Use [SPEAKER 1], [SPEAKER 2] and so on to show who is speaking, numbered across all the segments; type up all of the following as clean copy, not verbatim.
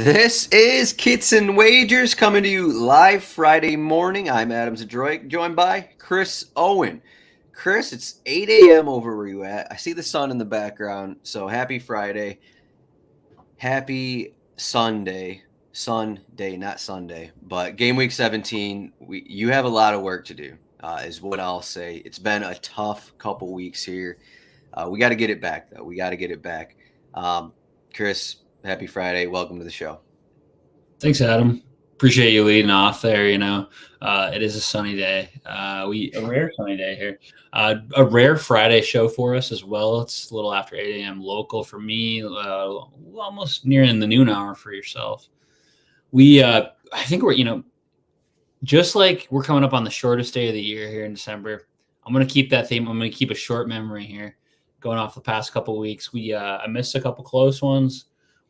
[SPEAKER 1] This is Kits and Wagers coming to you live Friday morning. I'm Adam Zdroik, joined by Chris Owen. Chris, it's 8 a.m. over where you at. I see the sun in the background, so happy Friday. Happy Sunday. Sunday, not Sunday. But game week 17, you have a lot of work to do, is what I'll say. It's been a tough couple weeks here. We got to get it back, though. We got to get it back. Chris, happy Friday. Welcome to the show.
[SPEAKER 2] Thanks, Adam. Appreciate you leading off there. It is a sunny day. A rare sunny day here. A rare Friday show for us as well. It's a little after 8 a.m. local for me, almost nearing the noon hour for yourself. I think we're, just like we're coming up on the shortest day of the year here in December. I'm going to keep that theme. I'm going to keep a short memory here going off the past couple of weeks. I missed a couple close ones.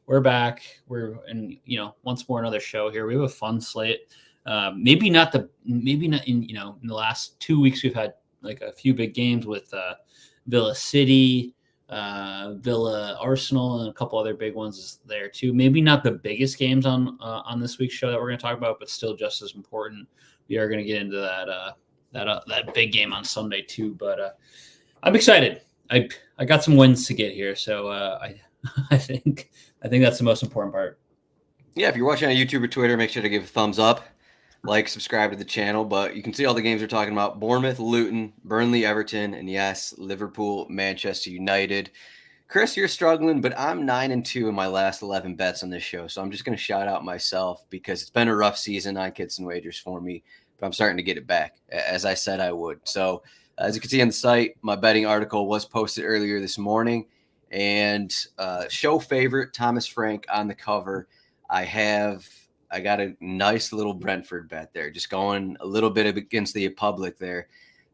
[SPEAKER 2] We're back. We're in, once more another show here. We have a fun slate. Maybe not in the last 2 weeks we've had like a few big games with Villa City, Villa Arsenal, and a couple other big ones there too. Maybe not the biggest games on this week's show that we're going to talk about, but still just as important. We are going to get into that big game on Sunday too. But I'm excited. I got some wins to get here, so I think that's the most important part.
[SPEAKER 1] Yeah, if you're watching on YouTube or Twitter, make sure to give a thumbs up, like, subscribe to the channel. But you can see all the games we're talking about: Bournemouth, Luton, Burnley, Everton, and yes, Liverpool, Manchester United. Chris, you're struggling, but I'm 9-2 in my last 11 bets on this show, so I'm just going to shout out myself because it's been a rough season on Kits and Wagers for me, but I'm starting to get it back, as I said I would. So as you can see on the site, my betting article was posted earlier this morning. And show favorite Thomas Frank on the cover. I got a nice little Brentford bet there, just going a little bit against the public there.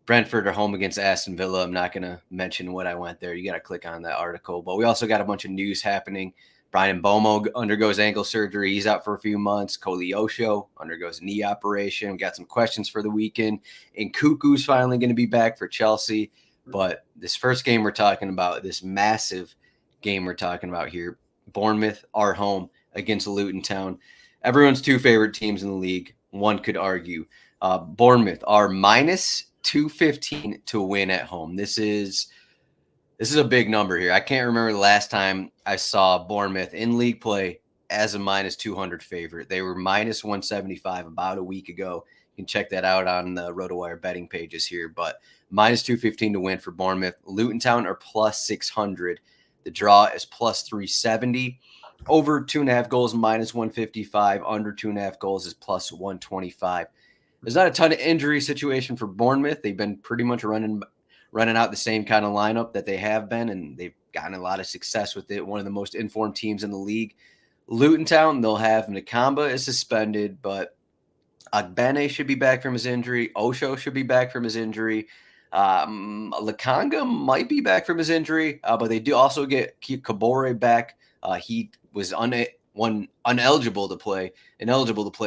[SPEAKER 1] Brentford are home against Aston Villa. I'm not going to mention what I went there. You got to click on that article. But we also got a bunch of news happening. Brian Mbomo undergoes ankle surgery. He's out for a few months. Koleosho undergoes a knee operation. We got some questions for the weekend. And Cuckoo's finally going to be back for Chelsea. But this first game we're talking about, this massive game we're talking about here, Bournemouth are home against Luton Town. Everyone's two favorite teams in the league, one could argue. Bournemouth are minus 215 to win at home. This is a big number here. I can't remember the last time I saw Bournemouth in league play as a minus 200 favorite. They were minus 175 about a week ago. You can check that out on the RotoWire betting pages here. But minus 215 to win for Bournemouth. Luton Town are plus 600. The draw is plus 370. Over 2.5 goals, minus 155. Under 2.5 goals is plus 125. There's not a ton of injury situation for Bournemouth. They've been pretty much running out the same kind of lineup that they have been, and they've gotten a lot of success with it. One of the most informed teams in the league. Luton Town, they'll have Nakamba is suspended, but Agbene should be back from his injury. Osho should be back from his injury. Lakanga might be back from his injury, but they do also get Kabore back. He was ineligible to play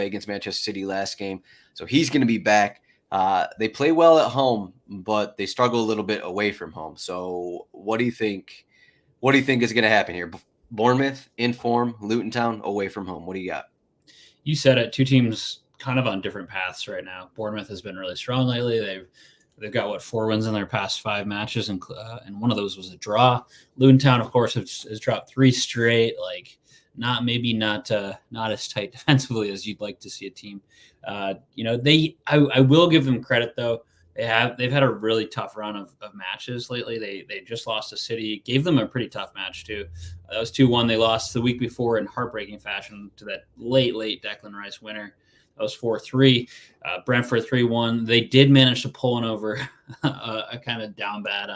[SPEAKER 1] against Manchester City last game, so he's going to be back. They play well at home, but they struggle a little bit away from home. So what do you think? What do you think is going to happen here? Bournemouth in form, Luton Town away from home. What do you got?
[SPEAKER 2] You said it. Two teams kind of on different paths right now. Bournemouth has been really strong lately. They've got 4 wins in their past 5 matches, and one of those was a draw. Luton Town, of course, has dropped 3 straight. Like not as tight defensively as you'd like to see a team. I will give them credit though. They've had a really tough run of matches lately. They just lost to City, gave them a pretty tough match too. That was 2-1. They lost the week before in heartbreaking fashion to that late Declan Rice winner. That was 4-3. Brentford 3-1. They did manage to pull one over a kind of down bad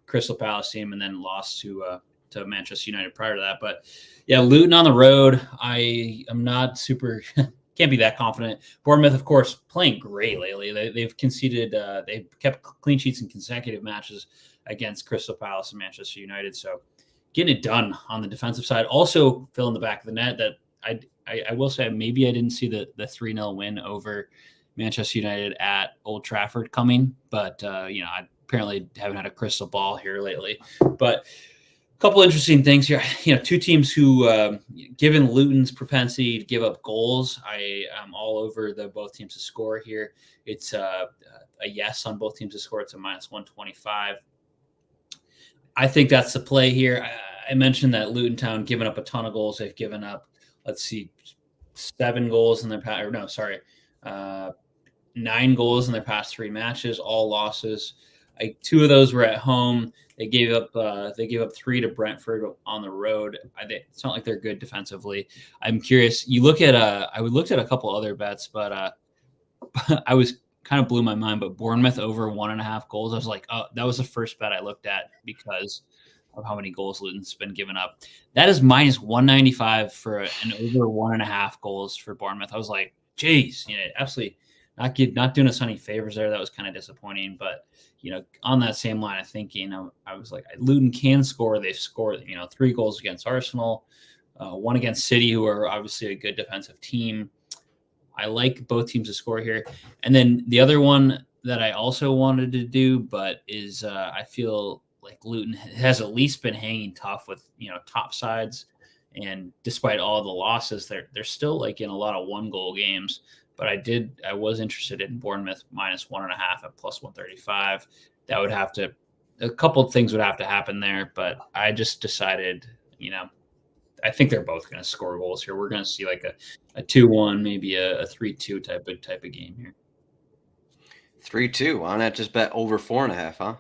[SPEAKER 2] Crystal Palace team, and then lost to Manchester United prior to that. But yeah, Luton on the road. I am not super. Can't be that confident. Bournemouth, of course, playing great lately. They've conceded. They've kept clean sheets in consecutive matches against Crystal Palace and Manchester United. So getting it done on the defensive side. Also filling the back of the net. That I will say maybe I didn't see the 3-0 win over Manchester United at Old Trafford coming, but I apparently haven't had a crystal ball here lately. But couple interesting things here. Two teams who, given Luton's propensity to give up goals, I am all over both teams to score here. It's a yes on both teams to score. It's a -125. I think that's the play here. I mentioned that Luton Town given up a ton of goals. They've given up, 7 goals in their past. Or no, sorry, 9 goals in their past 3 matches, all losses. 2 of those were at home. They gave up 3 to Brentford on the road. It's not like they're good defensively. I'm curious. I looked at a couple other bets, but I was kind of blew my mind. But Bournemouth over 1.5 goals. I was like, oh, that was the first bet I looked at because of how many goals Luton's been giving up. That is -195 for an over 1.5 goals for Bournemouth. I was like, geez, absolutely not doing us any favors there. That was kind of disappointing. But on that same line of thinking, I was like, Luton can score. They've scored 3 goals against Arsenal, 1 against City, who are obviously a good defensive team. I like both teams to score here. And then the other one that I also wanted to do, but is I feel like Luton has at least been hanging tough with top sides, and despite all the losses, they're still like in a lot of 1-goal games. But I was interested in Bournemouth -1.5 at +135. That would have to, a couple of things would have to happen there, but I just decided, I think they're both going to score goals here. We're going to see like a 2-1, maybe a 3-2 type of game here.
[SPEAKER 1] 3-2. Why not just bet over 4.5, huh?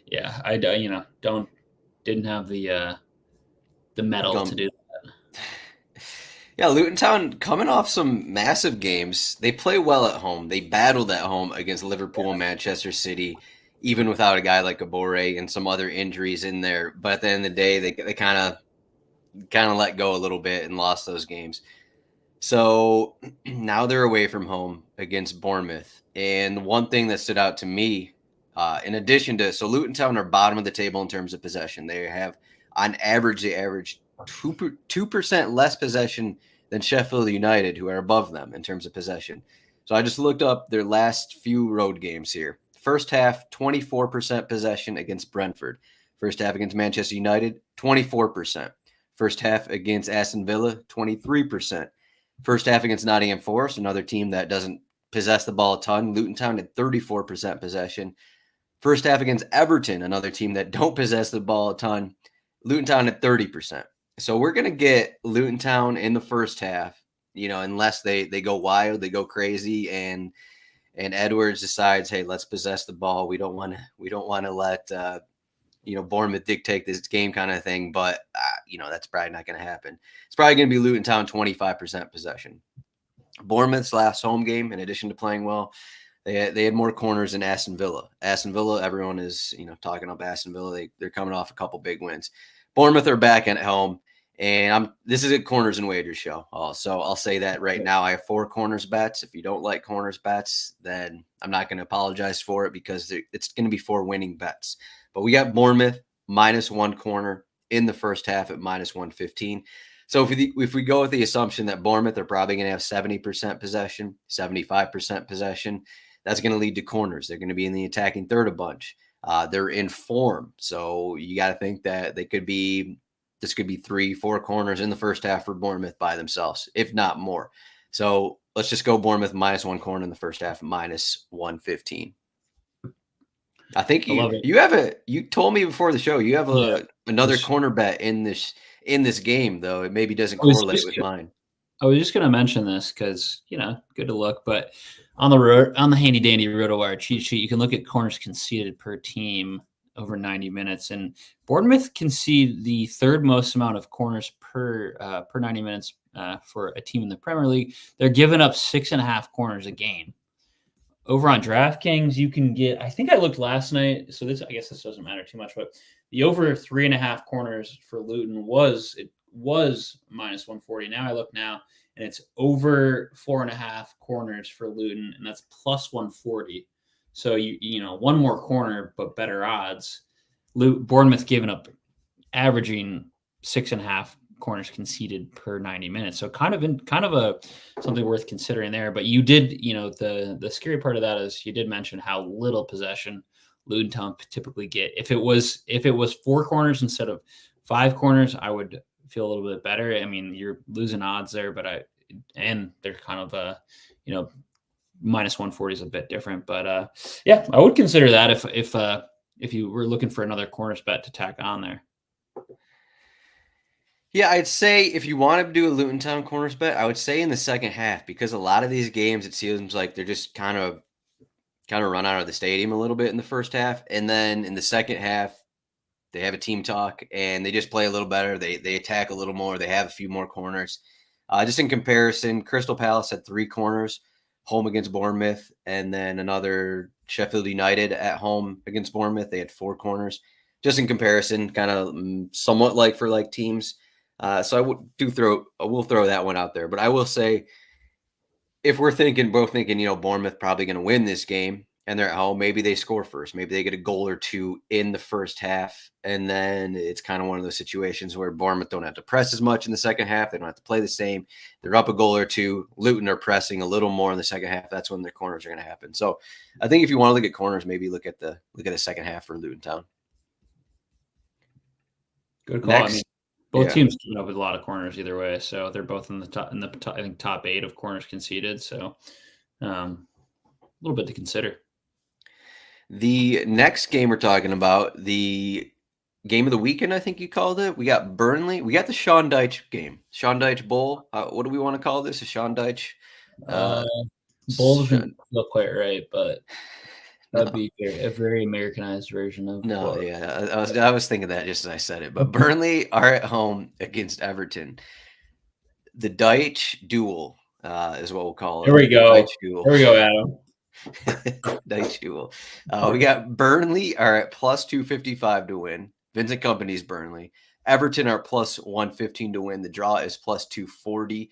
[SPEAKER 2] Yeah. I didn't have the metal to do that.
[SPEAKER 1] Yeah, Luton Town coming off some massive games. They play well at home. They battled at home against Liverpool and Manchester City, even without a guy like Abore and some other injuries in there. But at the end of the day, they kind of let go a little bit and lost those games. So now they're away from home against Bournemouth. And one thing that stood out to me, in addition to, so Luton Town are bottom of the table in terms of possession. They have, on average, 2% less possession than Sheffield United, who are above them in terms of possession. So I just looked up their last few road games here. First half, 24% possession against Brentford. First half against Manchester United, 24%. First half against Aston Villa, 23%. First half against Nottingham Forest, another team that doesn't possess the ball a ton. Luton Town had 34% possession. First half against Everton, another team that don't possess the ball a ton. Luton Town at 30%. So we're going to get Luton Town in the first half, unless they go wild, they go crazy, and Edwards decides, hey, let's possess the ball. We don't want to let Bournemouth dictate this game kind of thing. But that's probably not going to happen. It's probably going to be Luton Town 25% possession. Bournemouth's last home game, in addition to playing well, they had more corners than Aston Villa. Aston Villa, everyone is talking up Aston Villa. They're coming off a couple big wins. Bournemouth are back at home, and this is a corners and wagers show. So I'll say that right now. I have 4 corners bets. If you don't like corners bets, then I'm not going to apologize for it, because it's going to be 4 winning bets. But we got Bournemouth -1 corner in the first half at -115. So if we go with the assumption that Bournemouth are probably going to have 70% possession, 75% possession, that's going to lead to corners. They're going to be in the attacking third a bunch. They're in form, so you got to think that this could be 3-4 corners in the first half for Bournemouth by themselves, if not more. So let's just go Bournemouth -1 corner in the first half, -115. I think you told me before the show you have another corner bet in this game, though it maybe doesn't correlate with mine.
[SPEAKER 2] I was just going to mention this because, good to look, but on the handy dandy RotoWire cheat sheet, you can look at corners conceded per team over 90 minutes, and Bournemouth concede the 3rd most amount of corners per 90 minutes for a team in the Premier League. They're giving up 6.5 corners a game. Over on DraftKings, you can get, I think I looked last night, so I guess this doesn't matter too much, but the over 3.5 corners for Luton was -140. Now I look now, and it's over 4.5 corners for Luton, and that's +140. So you know 1 more corner, but better odds. Bournemouth giving up, averaging 6.5 corners conceded per 90 minutes. So kind of something worth considering there. But you did, the scary part of that is you did mention how little possession Luton Town typically get. If it was 4 corners instead of 5 corners, I would feel a little bit better. I mean, you're losing odds there, but they're kind of minus 140 is a bit different, but yeah, I would consider that if you were looking for another corners bet to tack on there.
[SPEAKER 1] Yeah, I'd say if you want to do a Luton Town corners bet, I would say in the second half, because a lot of these games, it seems like they're just kind of run out of the stadium a little bit in the first half. And then in the second half, they have a team talk and they just play a little better. They attack a little more. They have a few more corners. Just in comparison, Crystal Palace had 3 corners home against Bournemouth, and then another Sheffield United at home against Bournemouth. They had 4 corners. Just in comparison, kind of somewhat like for like teams. So I will throw that one out there. But I will say, if we're both thinking, Bournemouth probably going to win this game and they're at home, maybe they score first. Maybe they get a goal or 2 in the first half. And then it's kind of one of those situations where Bournemouth don't have to press as much in the second half. They don't have to play the same. They're up a goal or 2. Luton are pressing a little more in the second half. That's when their corners are going to happen. So I think if you want to look at corners, maybe look at the second half for Luton Town.
[SPEAKER 2] Good call. Next, both teams keep up with a lot of corners either way, so they're both in the top. I think top 8 of corners conceded. So a little bit to consider.
[SPEAKER 1] The next game we're talking about, the game of the weekend, I think you called it. We got Burnley. We got the Sean Dyche game, Sean Dyche Bowl. What do we want to call this? A Sean Dyche
[SPEAKER 2] Bowl doesn't feel quite right, but that'd be a very Americanized version of.
[SPEAKER 1] No, yeah, I was thinking that just as I said it. But Burnley are at home against Everton. The Dyche duel is what we'll call it.
[SPEAKER 2] There we go. There we go, Adam.
[SPEAKER 1] Dyche duel. We got Burnley are at plus 255 to win. Vincent Kompany's Burnley. Everton are plus 115 to win. The draw is plus 240.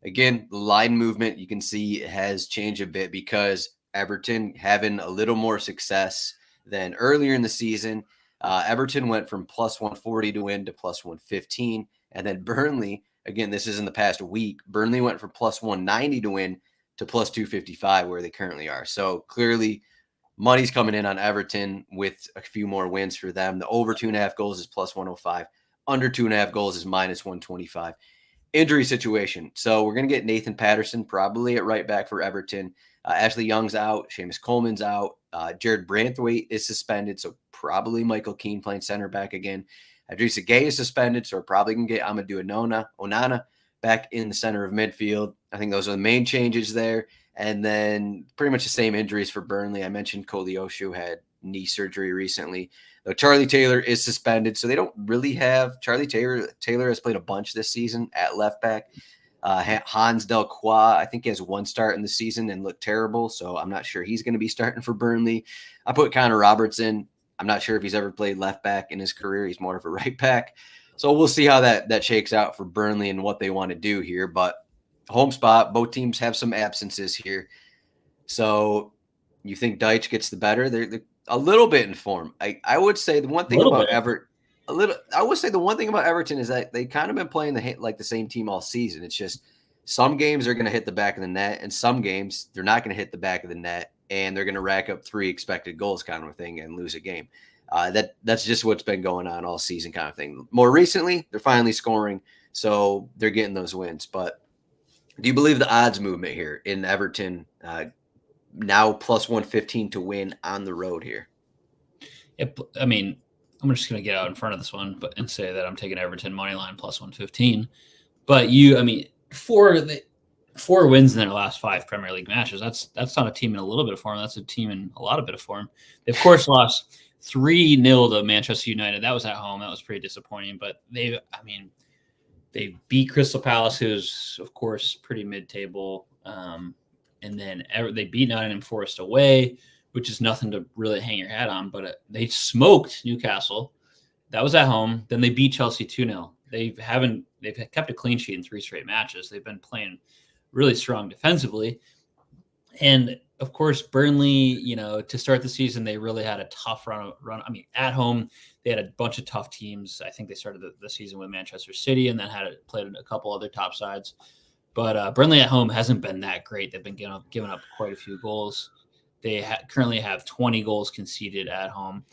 [SPEAKER 1] Again, the line movement you can see has changed a bit because Everton having a little more success than earlier in the season. Everton went from plus 140 to win to plus 115. And then Burnley, again, this is in the past week, Burnley went from plus 190 to win to plus 255 where they currently are. So clearly money's coming in on Everton with a few more wins for them. The over 2.5 goals is plus 105. Under 2.5 goals is minus 125. Injury situation. So we're going to get Nathan Patterson probably at right back for Everton. Ashley Young's out. Seamus Coleman's out. Jared Branthwaite is suspended, so probably Michael Keane playing center back again. Idrissa Gueye is suspended, so we're probably going to get Amadou Onana back in the center of midfield. I think those are the main changes there. And then pretty much the same injuries for Burnley. I mentioned Koleosho had knee surgery recently. Though Charlie Taylor is suspended, so they don't really have – Charlie Taylor has played a bunch this season at left back. Hans Delcroix, I think he has 1 start in the season and looked terrible, so I'm not sure he's going to be starting for Burnley. I put Connor Roberts in. I'm not sure if he's ever played left back in his career. He's more of a right back. So we'll see how that shakes out for Burnley and what they want to do here. But home spot, both teams have some absences here. So you think Dyche gets the better? They're a little bit in form. I would say the one thing about Everton. I would say the one thing about Everton is that they kind of been playing the same team all season. It's just some games they're going to hit the back of the net, and some games they're not going to hit the back of the net, and they're going to rack up 3 expected goals kind of thing and lose a game. That's just what's been going on all season kind of thing. More recently, they're finally scoring, so they're getting those wins. But do you believe the odds movement here in Everton now plus 115 to win on the road here?
[SPEAKER 2] I mean, I'm just going to get out in front of this one and say that I'm taking Everton money line plus 115. But 4 wins in their last 5 Premier League matches. That's not a team in a little bit of form. That's a team in a lot of bit of form. They, of course, lost 3-0 to Manchester United. That was at home. That was pretty disappointing. But they beat Crystal Palace, who's, of course, pretty mid-table. And then they beat Nottingham Forest away, which is nothing to really hang your hat on. But they smoked Newcastle. That was at home. Then they beat Chelsea 2-0. They've kept a clean sheet in 3 straight matches. They've been playing really strong defensively. And, of course, Burnley, to start the season, they really had a tough run. I mean, at home, they had a bunch of tough teams. I think they started the season with Manchester City and then played a couple other top sides. But Burnley at home hasn't been that great. They've been giving up quite a few goals. They currently have 20 goals conceded at home.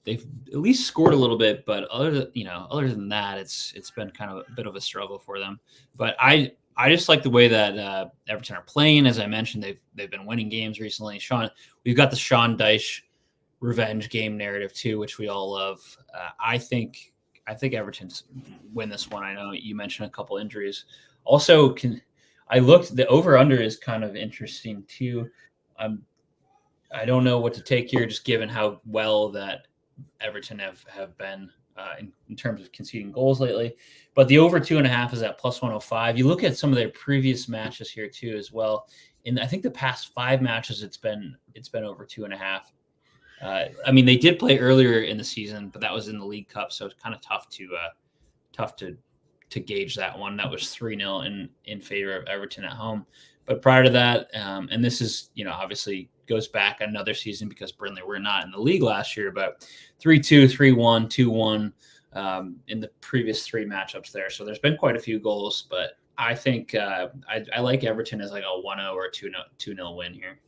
[SPEAKER 2] They've at least scored a little bit, but other than that, it's been kind of a bit of a struggle for them. But I just like the way that Everton are playing. As I mentioned, they've been winning games recently. We've got the Sean Dyche revenge game narrative too, which we all love. I think Everton's win this one. I know you mentioned a couple injuries. Also, the over under is kind of interesting too. I don't know what to take here, just given how well that Everton have been in terms of conceding goals lately. But the over 2.5 is at +105. You look at some of their previous matches here too, as well. In I think the past 5 matches, it's been over 2.5. I mean, they did play earlier in the season, but that was in the League Cup, so it's kind of tough to gauge that one. That was 3-0 in favor of Everton at home. But prior to that, and this is, obviously goes back another season because Burnley were not in the league last year, but 3-2, 3-1, 2-1 in the previous 3 matchups there. So there's been quite a few goals, but I think I like Everton as like a 1-0 or 2-0 win here.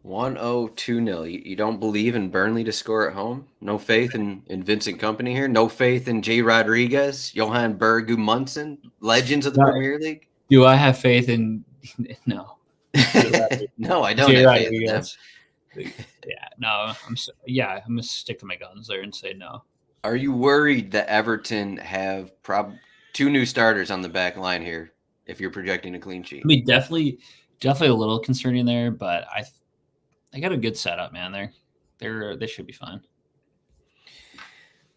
[SPEAKER 1] 1-0, 2-0. You don't believe in Burnley to score at home? No faith in Vincent Kompany here? No faith in Jay Rodriguez, Johan Berg Gudmundsson, legends of the Premier League?
[SPEAKER 2] Do I have faith in – no.
[SPEAKER 1] No, I don't have faith in them.
[SPEAKER 2] I'm going to stick to my guns there and say no.
[SPEAKER 1] Are you worried that Everton have 2 new starters on the back line here if you're projecting a clean sheet?
[SPEAKER 2] I mean, definitely a little concerning there, but I got a good setup, man. They should be fine.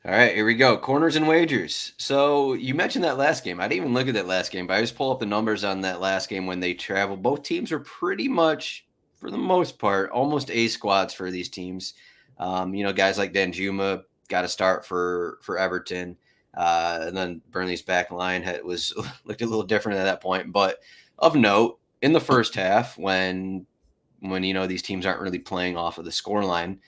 [SPEAKER 1] All right, here we go. Corners and wagers. So you mentioned that last game. I didn't even look at that last game, but I just pull up the numbers on that last game when they traveled. Both teams are pretty much, for the most part, almost A squads for these teams. Guys like Danjuma got a start for Everton. And then Burnley's back line looked a little different at that point. But of note, in the first half, when these teams aren't really playing off of the scoreline,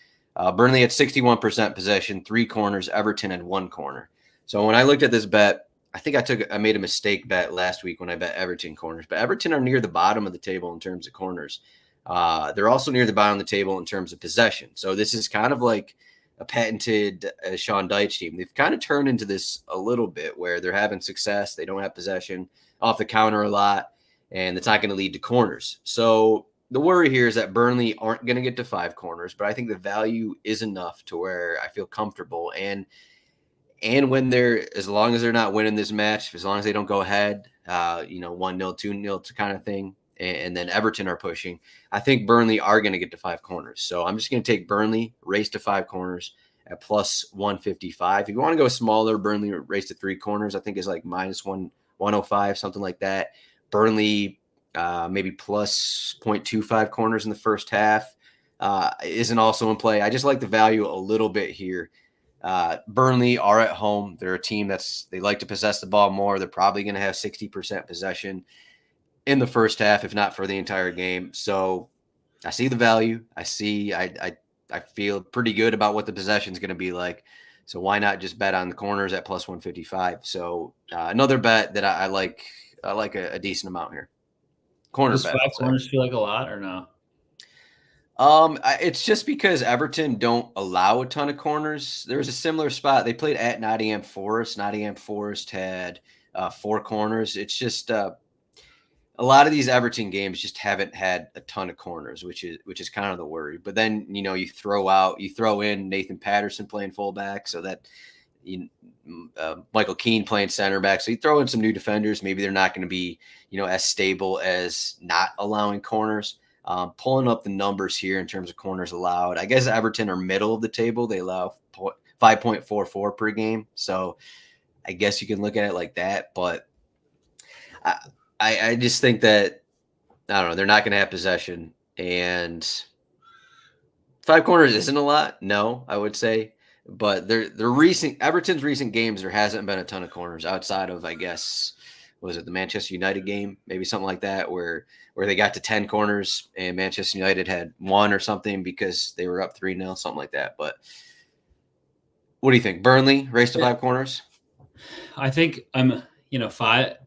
[SPEAKER 1] Burnley had 61% possession, 3 corners. Everton had 1 corner. So when I looked at this bet, I think I made a mistake bet last week when I bet Everton corners. But Everton are near the bottom of the table in terms of corners. They're also near the bottom of the table in terms of possession. So this is kind of like a patented Sean Dyche team. They've kind of turned into this a little bit where they're having success. They don't have possession, off the counter a lot, and it's not going to lead to corners. So the worry here is that Burnley aren't going to get to 5 corners, but I think the value is enough to where I feel comfortable. And when as long as they're not winning this match, as long as they don't go ahead, 1-0, 2-0 kind of thing, and then Everton are pushing, I think Burnley are going to get to 5 corners. So I'm just going to take Burnley race to 5 corners at +155. If you want to go smaller, Burnley race to 3 corners, I think is like -105, something like that. Burnley maybe plus 0.25 corners in the first half isn't also in play. I just like the value a little bit here. Burnley are at home. They're a team they like to possess the ball more. They're probably going to have 60% possession in the first half, if not for the entire game. So I see the value. I feel pretty good about what the possession is going to be like. So why not just bet on the corners at +155? So another bet that I like a decent amount here. Corner
[SPEAKER 2] Does
[SPEAKER 1] bet.
[SPEAKER 2] 5 corners feel like a lot or no?
[SPEAKER 1] It's just because Everton don't allow a ton of corners. There was a similar spot. They played at Nottingham Forest. Nottingham Forest had 4 corners. It's just a lot of these Everton games just haven't had a ton of corners, which is kind of the worry. But then you throw in Nathan Patterson playing fullback, so that Michael Keane playing center back. So you throw in some new defenders. Maybe they're not going to be as stable as not allowing corners. Pulling up the numbers here in terms of corners allowed, I guess Everton are middle of the table. They allow 5.44 per game. So I guess you can look at it like that. But I just think that, I don't know, they're not going to have possession. And 5 corners isn't a lot. No, I would say. But Everton's recent games, there hasn't been a ton of corners outside of, I guess, was it the Manchester United game? Maybe something like that, where they got to 10 corners and Manchester United had 1 or something because they were up 3-0, something like that. But what do you think? Burnley race to 5 corners?
[SPEAKER 2] I think 5.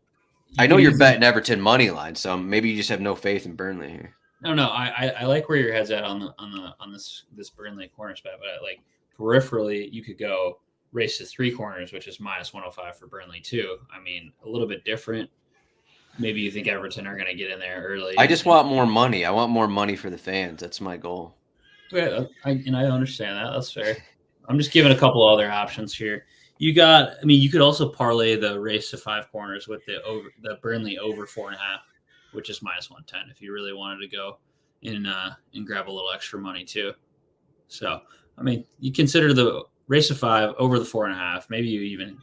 [SPEAKER 1] I know you're betting Everton money line, so maybe you just have no faith in Burnley here.
[SPEAKER 2] No. I like where your head's at on this Burnley corner spot, but like peripherally, you could go race to 3 corners, which is -105 for Burnley too. I mean, a little bit different. Maybe you think Everton are going to get in there early.
[SPEAKER 1] I just want more money. I want more money for the fans. That's my goal.
[SPEAKER 2] Yeah, I understand that. That's fair. I'm just giving a couple other options here. You could also parlay the race to 5 corners with the Burnley over 4.5, which is -110 if you really wanted to go and grab a little extra money too. So, I mean, you consider the race to 5 over the 4.5. Maybe you even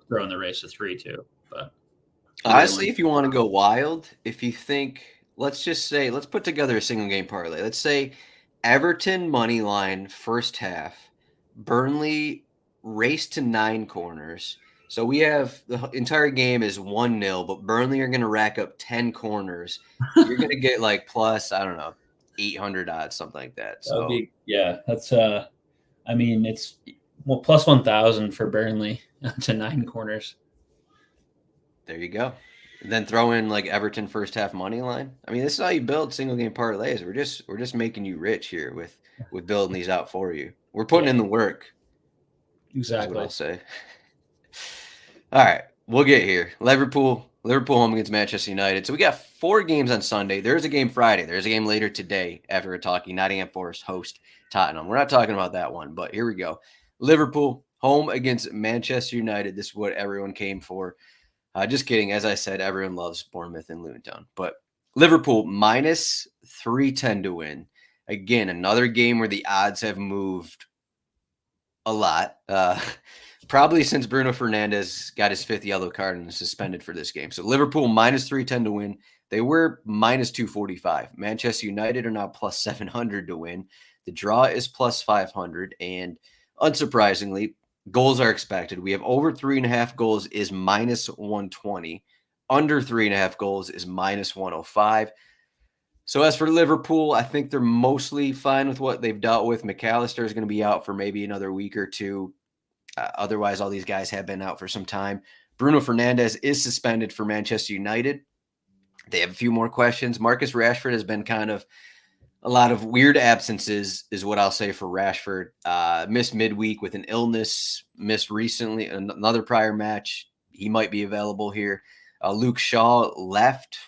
[SPEAKER 2] throw in the race to 3 too. But
[SPEAKER 1] honestly, if you want to go wild, if you think, let's put together a single game parlay. Let's say Everton money line first half, Burnley race to 9 corners. So we have the entire game is 1-0, but Burnley are going to rack up 10 corners. You're going to get like plus, I don't know, 800 odds, something like that. So
[SPEAKER 2] that's I mean, it's plus 1,000 for Burnley to 9 corners.
[SPEAKER 1] There you go. Then throw in like Everton first half money line. I mean, this is how you build single game parlays. We're just making you rich here with building these out for you. We're putting in the work.
[SPEAKER 2] Exactly.
[SPEAKER 1] That's what I'll say. All right, we'll get here. Liverpool home against Manchester United. So we got 4 games on Sunday. There's a game Friday. There's a game later today after we're talking. Nottingham Forest host Tottenham. We're not talking about that one, but here we go. Liverpool home against Manchester United. This is what everyone came for. Just kidding. As I said, everyone loves Bournemouth and Luton Town. But Liverpool -310 to win. Again, another game where the odds have moved a lot. Probably since Bruno Fernandes got his 5th yellow card and is suspended for this game. So Liverpool -310 to win. They were -245. Manchester United are now +700 to win. The draw is +500. And unsurprisingly, goals are expected. We have over 3.5 goals is -120. Under 3.5 goals is -105. So as for Liverpool, I think they're mostly fine with what they've dealt with. McAllister is going to be out for maybe another week or two. Otherwise, all these guys have been out for some time. Bruno Fernandes is suspended for Manchester United. They have a few more questions. Marcus Rashford has been kind of a lot of weird absences is what I'll say for Rashford. Missed midweek with an illness, missed recently another prior match. He might be available here. Luke Shaw left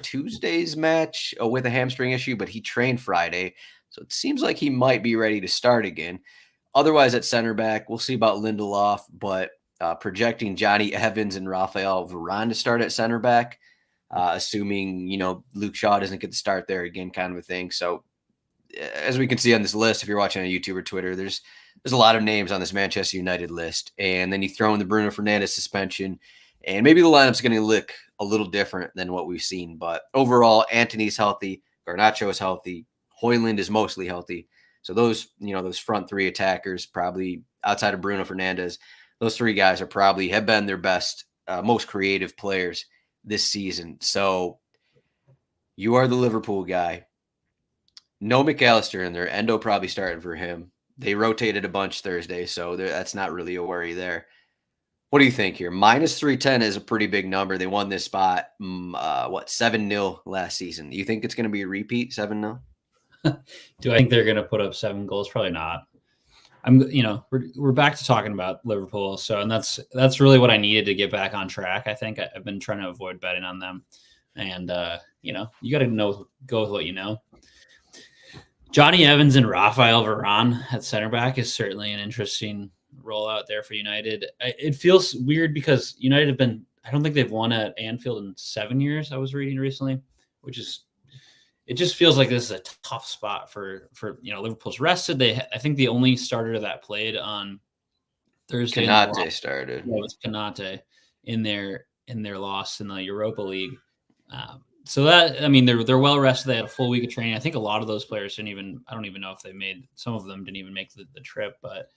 [SPEAKER 1] Tuesday's match with a hamstring issue, but he trained Friday. So it seems like he might be ready to start again. Otherwise, at center back, we'll see about Lindelof, but projecting Johnny Evans and Rafael Varane to start at center back, assuming, Luke Shaw doesn't get to start there again, kind of a thing. So as we can see on this list, if you're watching on YouTube or Twitter, there's a lot of names on this Manchester United list. And then you throw in the Bruno Fernandes suspension, and maybe the lineup's going to look a little different than what we've seen. But overall, Antony's healthy, Garnacho is healthy, Højlund is mostly healthy. So those front 3 attackers, probably outside of Bruno Fernandes, those 3 guys have been their best, most creative players this season. So you are the Liverpool guy. No McAllister in there. Endo probably started for him. They rotated a bunch Thursday, so that's not really a worry there. What do you think here? -310 is a pretty big number. They won this spot, 7-0 last season. Do you think it's going to be a repeat, 7-0?
[SPEAKER 2] Do I think they're going to put up 7 goals? Probably not. We're back to talking about Liverpool. So, and that's really what I needed to get back on track. I think I've been trying to avoid betting on them, and you got to go with what you know. Johnny Evans and Rafael Varane at center back is certainly an interesting rollout there for United. It feels weird because United I don't think they've won at Anfield in 7 years. I was reading recently, it just feels like this is a tough spot for Liverpool's rested. I think the only starter that played on Thursday.
[SPEAKER 1] Konate started.
[SPEAKER 2] Yeah, it was Konate in their loss in the Europa League. So that, they're well rested. They had a full week of training. I think a lot of those players I don't even know if some of them didn't even make the trip, but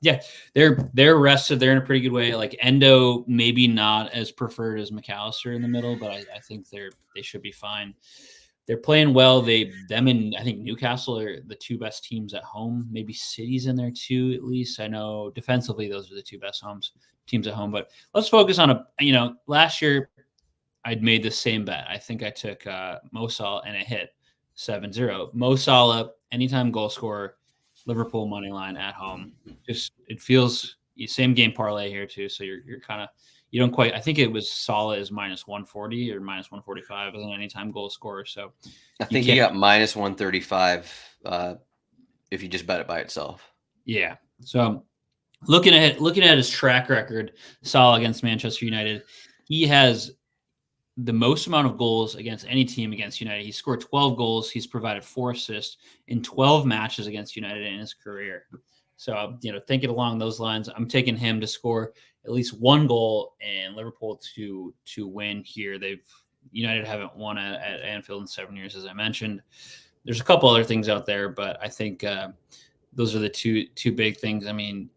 [SPEAKER 2] they're rested. They're in a pretty good way. Like Endo, maybe not as preferred as McAllister in the middle, but I think they should be fine. They're playing well. I think Newcastle are the 2 best teams at home. Maybe City's in there too, at least. I know defensively those are the 2 best teams at home. But let's focus on last year I'd made the same bet. I think I took Mo Salah and it hit. 7-0. Mo Salah, anytime goal scorer, Liverpool money line at home. Just it feels same game parlay here too. So you're kind of you don't quite. I think it was Salah is minus 140 or minus 145 as an anytime goal scorer. So
[SPEAKER 1] I think you got minus 135 if you just bet it by itself.
[SPEAKER 2] Yeah. So looking at his track record, Salah against Manchester United, he has the most amount of goals against any team against United. He scored 12 goals. He's provided 4 assists in 12 matches against United in his career. So, thinking along those lines, I'm taking him to score at least 1 goal and Liverpool to win here. United haven't won at Anfield in 7 years, as I mentioned. There's a couple other things out there, but I think those are the two big things. I mean,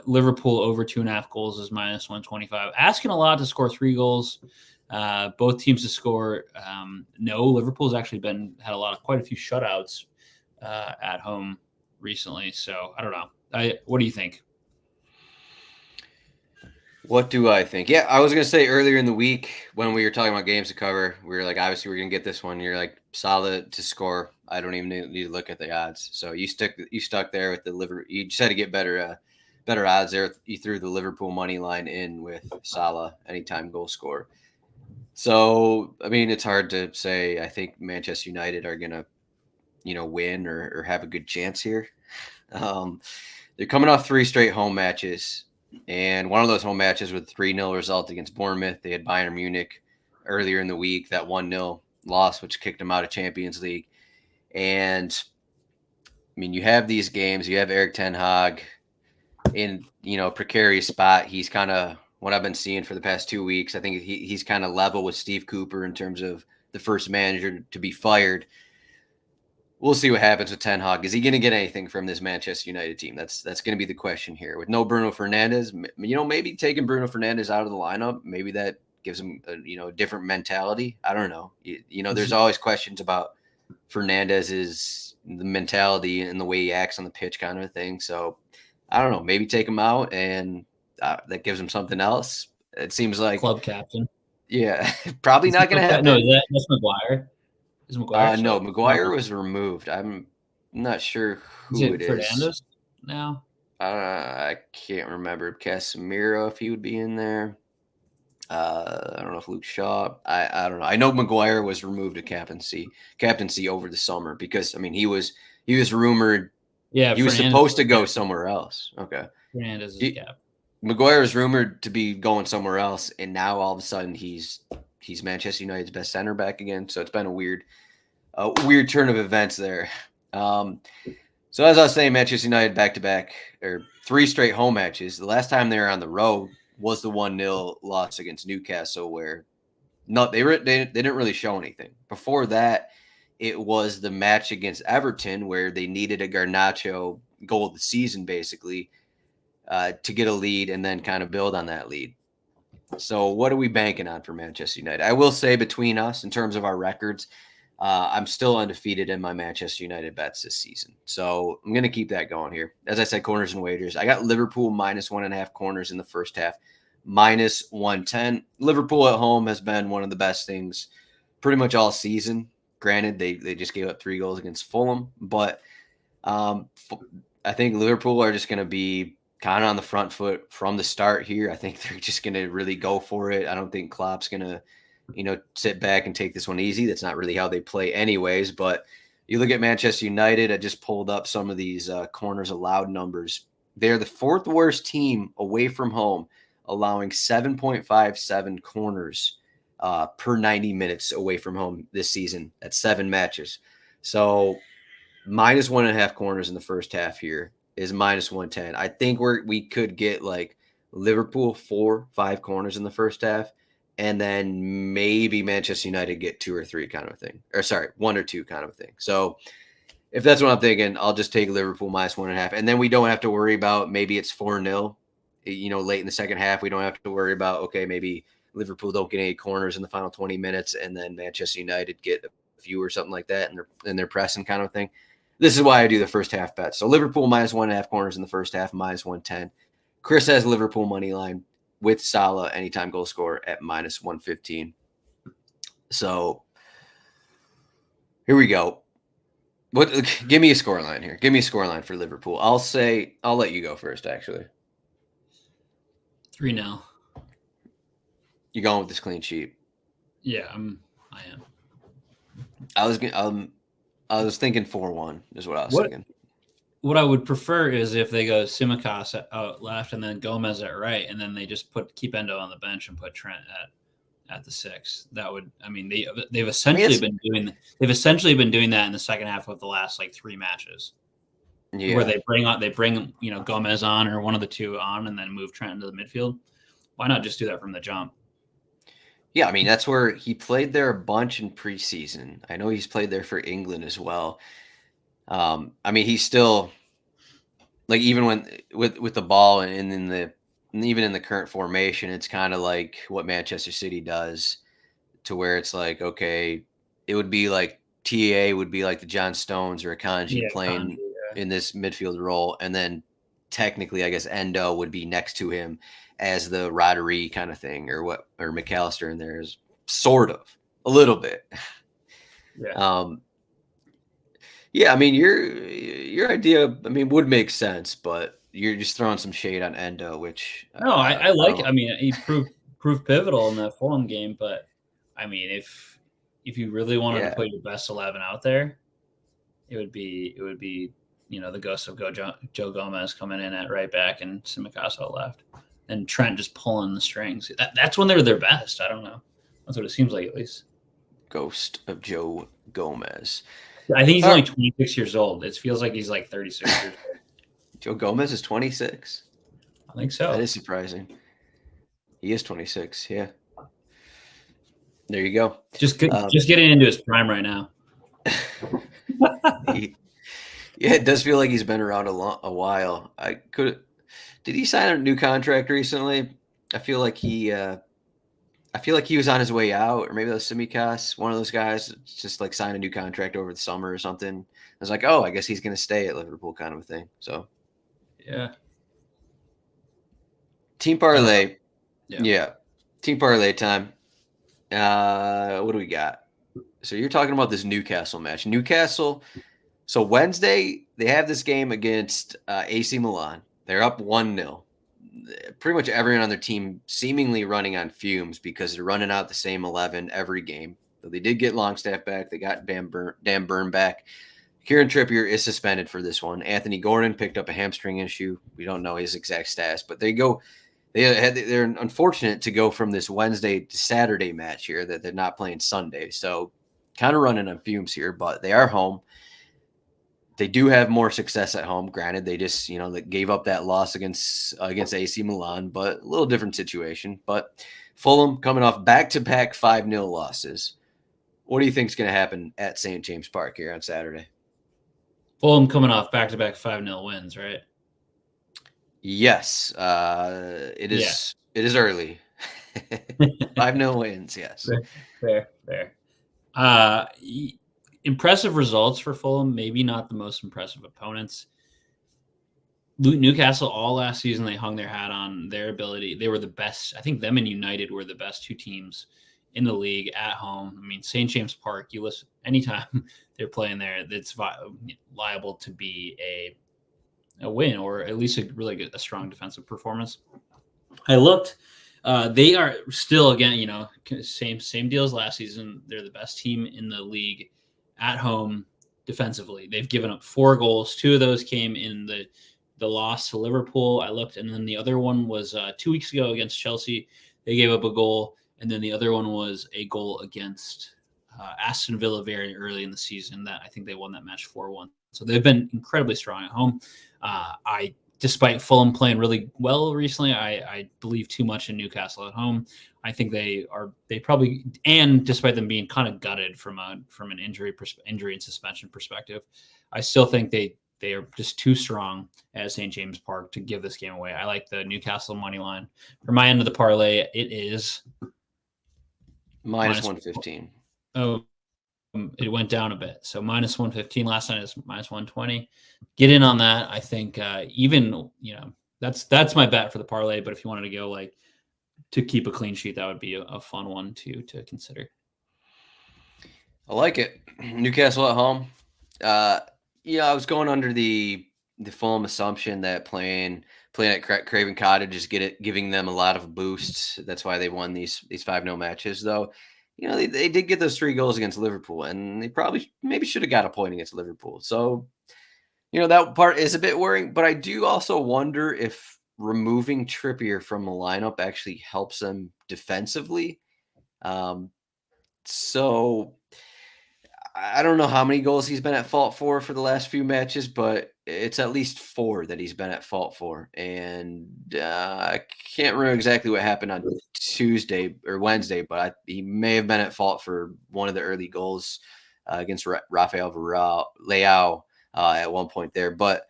[SPEAKER 2] Liverpool over 2.5 goals is minus 125. Asking a lot to score 3 goals. Both teams to score. No, Liverpool's actually had quite a few shutouts at home recently. So I don't know. What do you think?
[SPEAKER 1] What do I think? Yeah, I was going to say earlier in the week when we were talking about games to cover, we were like, obviously we're going to get this one. You're like, solid to score. I don't even need to look at the odds. So you stuck there with the Liverpool. You just had to get better odds there. You threw the Liverpool money line in with Salah anytime goal scorer. So, I mean, it's hard to say. I think Manchester United are going to, win or have a good chance here. They're coming off 3 straight home matches, and one of those home matches with 3-0 result against Bournemouth. They had Bayern Munich earlier in the week, that 1-0 loss, which kicked them out of Champions League. And, I mean, you have these games. You have Eric Ten Hag in, precarious spot. He's kind of what I've been seeing for the past 2 weeks. I think he's kind of level with Steve Cooper in terms of the first manager to be fired. We'll see what happens with Ten Hag. Is he going to get anything from this Manchester United team? That's going to be the question here. With no Bruno Fernandes, maybe taking Bruno Fernandes out of the lineup, maybe that gives him a different mentality. I don't know. There's always questions about Fernandez's the mentality and the way he acts on the pitch kind of thing. So I don't know. Maybe take him out and that gives him something else. It seems like
[SPEAKER 2] club captain.
[SPEAKER 1] Yeah, probably not going to happen.
[SPEAKER 2] No, that's Maguire. Is Maguire?
[SPEAKER 1] No, Maguire was removed. I'm not sure who it is.
[SPEAKER 2] Fernandes now?
[SPEAKER 1] I can't remember. Casemiro, if he would be in there. I don't know if Luke Shaw. I don't know. I know Maguire was removed of captaincy over the summer because he was rumored. Yeah, he was supposed to go somewhere else. Okay,
[SPEAKER 2] Fernandes is cap.
[SPEAKER 1] Maguire is rumored to be going somewhere else, and now all of a sudden he's Manchester United's best center back again. So it's been a weird turn of events there. So as I was saying, Manchester United back-to-back or 3 straight home matches. The last time they were on the road was the 1-0 loss against Newcastle, where they didn't really show anything. Before that, it was the match against Everton where they needed a Garnacho goal of the season, basically, to get a lead and then kind of build on that lead. So what are we banking on for Manchester United? I will say between us, in terms of our records, I'm still undefeated in my Manchester United bets this season. So I'm going to keep that going here. As I said, corners and wagers. I got Liverpool minus 1.5 corners in the first half, minus 110. Liverpool at home has been one of the best things pretty much all season. Granted, they just gave up 3 goals against Fulham. But I think Liverpool are just going to be kind of on the front foot from the start here. I think they're just going to really go for it. I don't think Klopp's going to, sit back and take this one easy. That's not really how they play anyways. But you look at Manchester United, I just pulled up some of these corners allowed numbers. They're the 4th worst team away from home, allowing 7.57 corners per 90 minutes away from home this season at 7 matches. So minus 1.5 corners in the first half here is minus 110. I think we could get like Liverpool 4-5 corners in the first half, and then maybe Manchester United get 2 or 3 kind of a thing. Or sorry, 1 or 2 kind of a thing. So if that's what I'm thinking, I'll just take Liverpool minus 1.5. And then we don't have to worry about maybe it's 4-0, late in the second half. We don't have to worry about, okay, maybe Liverpool don't get any corners in the final 20 minutes and then Manchester United get a few or something like that and they're pressing kind of thing. This is why I do the first half bet. So Liverpool minus 1.5 corners in the first half, minus 110. Chris has Liverpool money line with Salah anytime goal scorer at minus 115. So here we go. What? Give me a scoreline here. Give me a scoreline for Liverpool. I'll let you go first. Actually,
[SPEAKER 2] 3-0.
[SPEAKER 1] you're going with this clean sheet.
[SPEAKER 2] Yeah, I am.
[SPEAKER 1] I was thinking 4-1 is what I was
[SPEAKER 2] What
[SPEAKER 1] thinking.
[SPEAKER 2] what I would prefer is if they go Simicas out left and then Gomez at right, and then they just keep Endo on the bench and put Trent at the 6. That would, I mean, they've essentially been doing that in the second half of the last like 3 matches.
[SPEAKER 1] Yeah.
[SPEAKER 2] Where they bring Gomez on or one of the two on and then move Trent into the midfield. Why not just do that from the jump?
[SPEAKER 1] Yeah, I mean, that's where he played there a bunch in preseason. I know he's played there for England as well. I mean, he's still like, even when with the ball and even in the current formation, it's kind of like what Manchester City does, to where it's like, okay, it would be like TAA would be like the John Stones or Akanji playing in this midfield role, and then technically, I guess Endo would be next to him as the Rodri kind of thing, or McAllister in there is sort of a little bit.
[SPEAKER 2] Yeah.
[SPEAKER 1] Yeah, I mean, your idea, I mean, would make sense, but you're just throwing some shade on Endo, which
[SPEAKER 2] no, I like. I mean, he proved pivotal in that Fulham game, but I mean, if you really wanted to put your best 11 out there, it would be the ghost of Joe Gomez coming in at right back and Simicas left, and Trent just pulling the strings. That's when they're their best. I don't know. That's what it seems like, at least.
[SPEAKER 1] Ghost of Joe Gomez.
[SPEAKER 2] I think he's only 26 years old. It feels like he's like 36 years old.
[SPEAKER 1] Joe Gomez is 26?
[SPEAKER 2] I think so.
[SPEAKER 1] That is surprising. He is 26, yeah. There you go.
[SPEAKER 2] Just getting into his prime right now.
[SPEAKER 1] Yeah, it does feel like he's been around a while. Did he sign a new contract recently? I feel like he was on his way out, or maybe that was Simicas, one of those guys, just like signed a new contract over the summer or something. I was like, oh, I guess he's going to stay at Liverpool, kind of a thing. So,
[SPEAKER 2] yeah.
[SPEAKER 1] Team Parlay. Yeah. Team Parlay time. What do we got? So you're talking about this Newcastle match. Newcastle. So Wednesday, they have this game against AC Milan. They're up 1-0. Pretty much everyone on their team seemingly running on fumes because they're running out the same 11 every game. So they did get Longstaff back. They got Dan Burn back. Kieran Trippier is suspended for this one. Anthony Gordon picked up a hamstring issue. We don't know his exact status, but they're unfortunate to go from this Wednesday to Saturday match here, that they're not playing Sunday. So kind of running on fumes here, but they are home. They do have more success at home. Granted, they just, they gave up that loss against AC Milan, but a little different situation. But Fulham coming off back-to-back 5-0 losses. What do you think is going to happen at St. James Park here on Saturday?
[SPEAKER 2] Fulham coming off back-to-back 5-0 wins, right?
[SPEAKER 1] Yes. It is. Yeah. It is early. 5-0 wins, yes.
[SPEAKER 2] Fair. Impressive results for Fulham, maybe not the most impressive opponents. Newcastle, all last season, they hung their hat on their ability. They were the best. I think them and United were the best 2 teams in the league at home. I mean, St. James Park, you listen, anytime they're playing there, that's liable to be a win, or at least a strong defensive performance. I looked. They are still, again, same deal as last season. They're the best team in the league at home defensively. They've given up 4 goals. 2 of those came in the loss to Liverpool. I looked, and then the other one was 2 weeks ago against Chelsea. They gave up a goal, and then the other one was a goal against Aston Villa very early in the season. That I think they won that match 4-1. So they've been incredibly strong at home. Despite Fulham playing really well recently, I believe too much in Newcastle at home. I think they probably, and despite them being kind of gutted from an injury and suspension perspective, I still think they are just too strong at St. James Park to give this game away. I like the Newcastle money line. For my end of the parlay, it is
[SPEAKER 1] minus 115.
[SPEAKER 2] Oh, it went down a bit. So minus 115 last night is minus 120. Get in on that. I think that's my bet for the parlay. But if you wanted to go to keep a clean sheet, that would be a fun one to consider.
[SPEAKER 1] I like it. Newcastle at home. I was going under the Fulham assumption that playing at Craven Cottage is giving them a lot of boosts. That's why they won these 5-0 matches, though. They did get those 3 goals against Liverpool, and they probably maybe should have got a point against Liverpool. So, that part is a bit worrying, but I do also wonder if removing Trippier from the lineup actually helps them defensively. So I don't know how many goals he's been at fault for the last few matches, but it's at least 4 that he's been at fault for. And I can't remember exactly what happened on Tuesday or Wednesday, but he may have been at fault for one of the early goals against Rafael Leao at one point there. But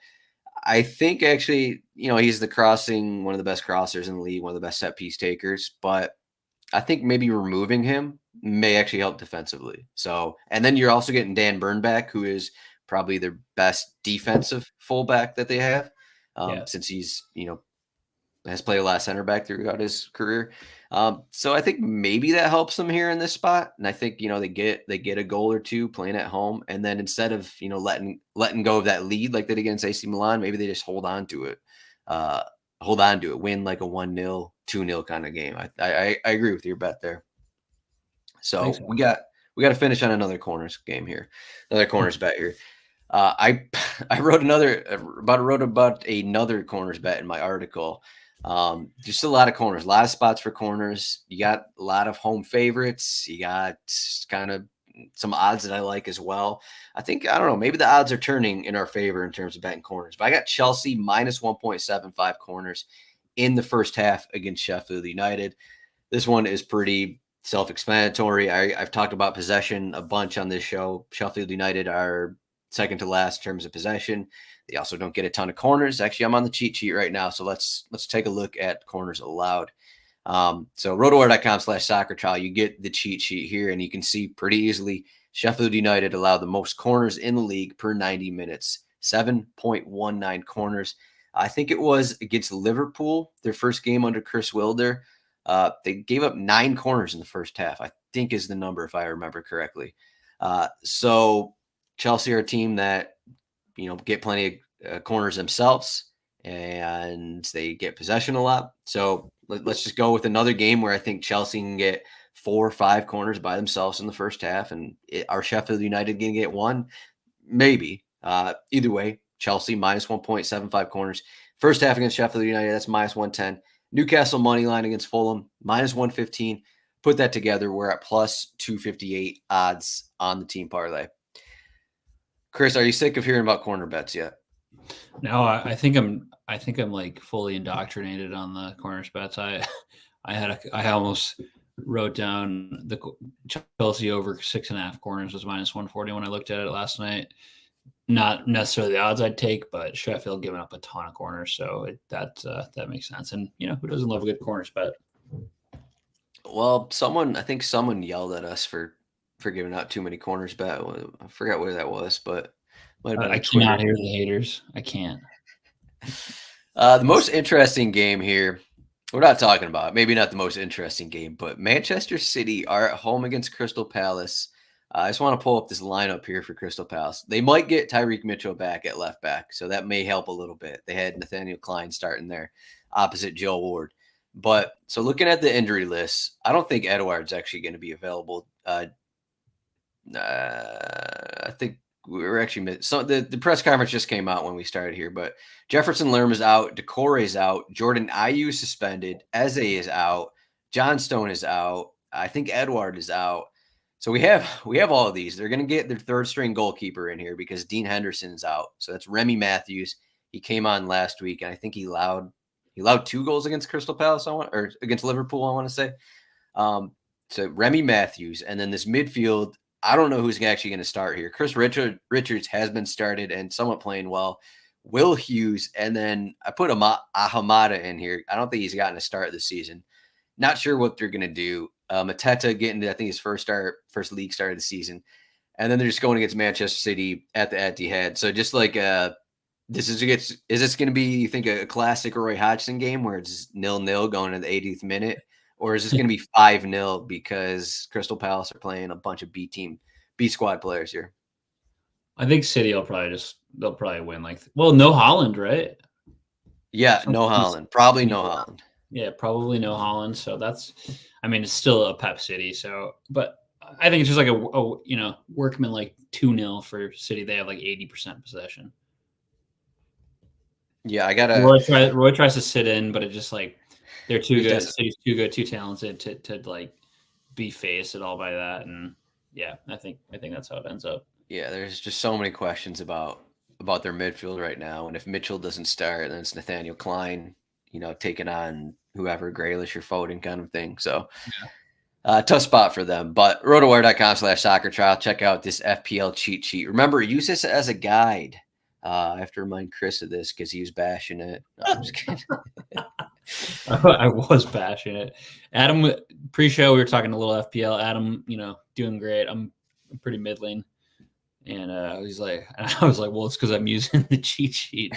[SPEAKER 1] I think actually, he's one of the best crossers in the league, one of the best set piece takers. But I think maybe removing him may actually help defensively. So, and then you're also getting Dan Burn back, who is probably their best defensive fullback that they have, since he's, has played a lot of center back throughout his career. So I think maybe that helps them here in this spot. And I think, they get a goal or 2 playing at home. And then instead of, letting go of that lead like they did against AC Milan, maybe they just hold on to it. Win like a 1-0, 2-0 kind of game. I agree with your bet there. So we got to finish on another corners game here, another corners bet here. I wrote about another corners bet in my article. Just a lot of corners, a lot of spots for corners. You got a lot of home favorites. You got kind of some odds that I like as well. I don't know, maybe the odds are turning in our favor in terms of betting corners, but I got Chelsea minus 1.75 corners in the first half against Sheffield United. This one is pretty self-explanatory. I've talked about possession a bunch on this show. Sheffield United are second to last in terms of possession. They also don't get a ton of corners. Actually, I'm on the cheat sheet right now, so let's take a look at corners allowed. So RotoWire.com/soccer trial, you get the cheat sheet here, and you can see pretty easily Sheffield United allowed the most corners in the league per 90 minutes, 7.19 corners. I think it was against Liverpool, their first game under Chris Wilder. They gave up 9 corners in the first half, I think is the number, if I remember correctly. So Chelsea are a team that, get plenty of corners themselves, and they get possession a lot. So let's just go with another game where I think Chelsea can get 4 or 5 corners by themselves in the first half. And are Sheffield United going to get 1? Maybe. Either way, Chelsea minus 1.75 corners. First half against Sheffield United, that's minus 110. Newcastle money line against Fulham, minus 115. Put that together, we're at plus 258 odds on the Team Parlay. Chris, are you sick of hearing about corner bets yet?
[SPEAKER 2] No, I think I'm like fully indoctrinated on the corners bets. I almost wrote down the Chelsea over 6.5 corners was minus 140 when I looked at it last night. Not necessarily the odds I'd take, but Sheffield giving up a ton of corners, so that makes sense. And who doesn't love a good corners bet?
[SPEAKER 1] Well, I think someone yelled at us for giving out too many corners bet. I forgot where that was, but
[SPEAKER 2] I cannot hear the haters. I can't.
[SPEAKER 1] The most interesting game here, we're not talking about, maybe not the most interesting game, but Manchester City are at home against Crystal Palace. I just want to pull up this lineup here for Crystal Palace. They might get Tyreek Mitchell back at left back, so that may help a little bit. They had Nathaniel Klein starting there opposite Joe Ward. But so looking at the injury list, I don't think Edouard's actually going to be available. I think we were actually so the press conference just came out when we started here, but Jefferson Lerma is out, Decore is out, Jordan Ayew suspended, Eze is out, John Stone is out, I think Edouard is out. So we have all of these. They're going to get their third string goalkeeper in here because Dean Henderson's out. So that's Remy Matthews. He came on last week, and I think he allowed 2 goals against Crystal Palace, or against Liverpool, I want to say. So Remy Matthews, and then this midfield, I don't know who's actually going to start here. Chris Richards has been started and somewhat playing well. Will Hughes, and then I put Ahamada in here. I don't think he's gotten a start this season. Not sure what they're going to do. Mateta getting to, I think, his first league start of the season. And then they're just going against Manchester City at the Etihad. So just like is this going to be, you think, a classic Roy Hodgson game where it's 0-0 going to the 80th minute? Or is this going to be 5-0 because Crystal Palace are playing a bunch of B squad players here?
[SPEAKER 2] I think City they'll probably win. No Holland, right?
[SPEAKER 1] Yeah, no Holland. Probably no Holland.
[SPEAKER 2] Yeah, probably no Holland. So it's still a Pep City. So, but I think it's just like a workman like 2-0 for City. They have like 80% possession.
[SPEAKER 1] Yeah, I gotta.
[SPEAKER 2] Roy tries to sit in, but it just like they're too good. City's too good, too talented to like be phased at all by that. And yeah, I think that's how it ends up.
[SPEAKER 1] Yeah, there's just so many questions about their midfield right now, and if Mitchell doesn't start, then it's Nathaniel Klein, taking on whoever, Grealish or Foden kind of thing. So, tough spot for them. But rotowire.com/soccer trial. Check out this FPL cheat sheet. Remember, use this as a guide. I have to remind Chris of this because he was bashing it. No, I'm just kidding.
[SPEAKER 2] I was bashing it. Adam, pre-show we were talking a little FPL. Adam, doing great. I'm pretty middling. And I was like, well, it's because I'm using the cheat sheet.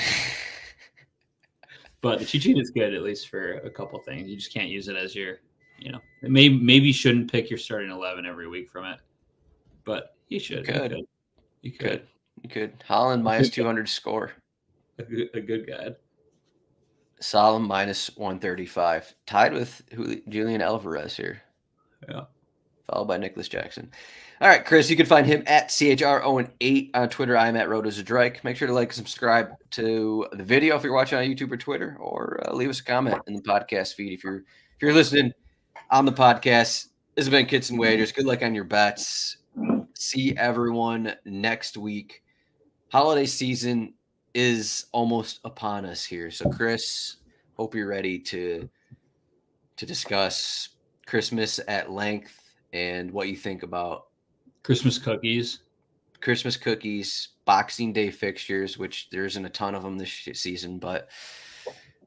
[SPEAKER 2] But the cheat sheet is good, at least for a couple things. You just can't use it as your, maybe you shouldn't pick your starting 11 every week from it. But you should. You could.
[SPEAKER 1] Holland minus 200 score.
[SPEAKER 2] A good guide.
[SPEAKER 1] Solemn minus 135. Tied with Julian Alvarez here.
[SPEAKER 2] Yeah.
[SPEAKER 1] Followed by Nicholas Jackson. All right, Chris, you can find him at CHROwen8 on Twitter. I'm at RotoZdroik. Make sure to like and subscribe to the video if you're watching on YouTube or Twitter, or leave us a comment in the podcast feed if you're listening on the podcast. This has been Kits and Wagers. Good luck on your bets. See everyone next week. Holiday season is almost upon us here. So, Chris, hope you're ready to discuss Christmas at length and what you think about
[SPEAKER 2] Christmas cookies,
[SPEAKER 1] Boxing Day fixtures, which there isn't a ton of them this season, but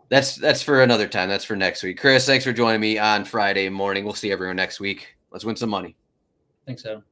[SPEAKER 1] that's for another time. That's for next week. Chris, thanks for joining me on Friday morning. We'll see everyone next week. Let's win some money.
[SPEAKER 2] Thanks, Adam.